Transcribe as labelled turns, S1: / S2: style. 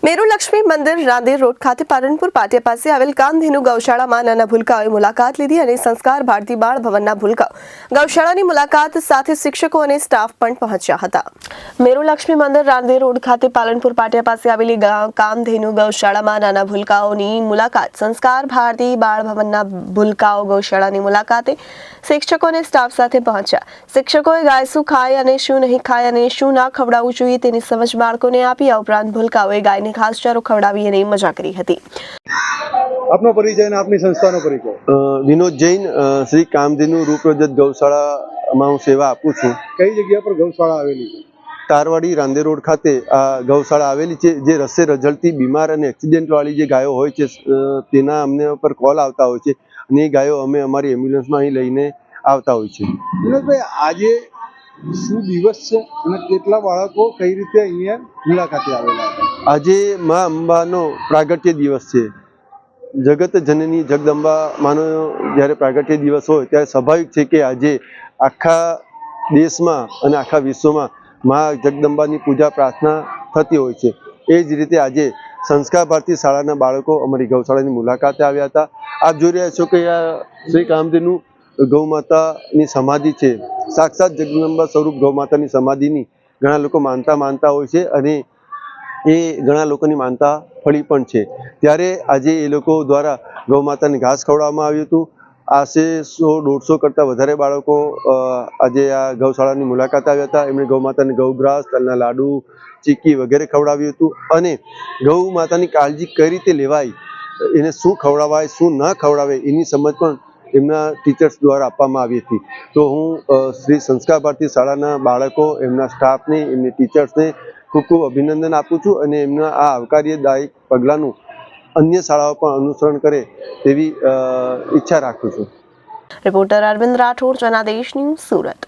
S1: મેરુ લક્ષ્મી મંદિર રાંદેર રોડ ખાતે પાલનપુર પાટિયા પાસે આવેલ કામધેનુ ગૌશાળામાં નાના ભૂલકાઓએ મુલાકાત લીધી અને સંસ્કાર ભારતી બાળ ભવનના ભૂલકાઓ ગૌશાળાની મુલાકાત સાથે શિક્ષકો અને સ્ટાફ પણ પહોંચ્યા હતા। મેરુ લક્ષ્મી મંદિર રાંદેર રોડ ખાતે પાલનપુર પાટિયા પાસે આવેલી કામધેનુ ગૌશાળામાં નાના ભૂલકાઓની મુલાકાત સંસ્કાર ભારતી બાળ ભવનના ભૂલકાઓ ગૌશાળાની મુલાકાતે શિક્ષકો અને સ્ટાફ સાથે પહોંચ્યા। શિક્ષકોએ ગાય શું ખાય અને શું નહીં ખાય અને શું ના ખવડાવવું જોઈએ તેની સમજ બાળકોને આપી। આ ઉપરાંત ભૂલકાઓએ ગાયને ઘાસચારો ખવડાવી અને મજા કરી હતી।
S2: આપનો પરિચય અને આપની સંસ્થાનો પરિચય।
S3: વિનોદ જૈન, શ્રી કામધેનુ રૂપરજત ગૌશાળામાં હું સેવા આપું છું।
S2: કઈ જગ્યા પર ગૌશાળા આવેલી છે?
S3: તારવાડી રાંદેર રોડ ખાતે આ ગૌશાળા આવેલી છે। જે રસ્તે રઝળતી બીમાર અને એક્સિડન્ટ વાળી જે ગાયો હોય છે તેના અમને પર કોલ આવતા હોય છે અને એ ગાયો અમે અમારી એમ્બ્યુલન્સમાં અહીં લઈને આવતા હોય છે।
S2: વિનોદભાઈ, આજે શું દિવસ છે અને કેટલા બાળકો કઈ રીતે અહીંયા મુલાકાતે આવેલા?
S3: આજે મા અંબાનો પ્રાગટ્ય દિવસ છે। જગત જનની જગદંબા માનો જ્યારે પ્રાગટ્ય દિવસ હોય ત્યારે સ્વાભાવિક છે કે આજે આખા દેશમાં અને આખા વિશ્વમાં મા જગદંબાની પૂજા પ્રાર્થના થતી હોય છે। એ જ રીતે આજે સંસ્કાર ભારતી શાળાના બાળકો અમારી ગૌશાળાની મુલાકાતે આવ્યા હતા। આપ જોઈ રહ્યા છો કે આ શ્રી કામધેનુ ગૌ માતાની સમાધિ છે। સાક્ષાત જગદંબા સ્વરૂપ ગૌ માતાની સમાધિની ઘણા લોકો માનતા હોય છે અને એ ઘણા લોકોની માનતા ફળી પણ છે। ત્યારે આજે એ લોકો દ્વારા ગૌ માતાને ઘાસ ખવડાવવામાં આવ્યું હતું। આશરે 100-150 કરતાં વધારે બાળકો આજે આ ગૌશાળાની મુલાકાત આવ્યા હતા। એમણે ગૌ માતાને ગૌગ્રાસ, તલના લાડુ, ચીક્કી વગેરે ખવડાવ્યું હતું અને ગૌ માતાની કાળજી કઈ રીતે લેવાય, એને શું ખવડાવાય શું ન ખવડાવે એની સમજ પણ એમના ટીચર્સ દ્વારા આપવામાં આવી હતી। તો હું શ્રી સંસ્કાર ભારતી શાળાના બાળકો, એમના સ્ટાફને, એમની ટીચર્સને ખૂબ ખૂબ અભિનંદન આપું છું અને એમના આ આવકાર્યદાયક પગલાંનું અન્ય શાળાઓ પણ અનુસરણ કરે તેવી ઈચ્છા રાખું છું।
S1: Reporter Arvind Rathod, Janadesh news, Surat.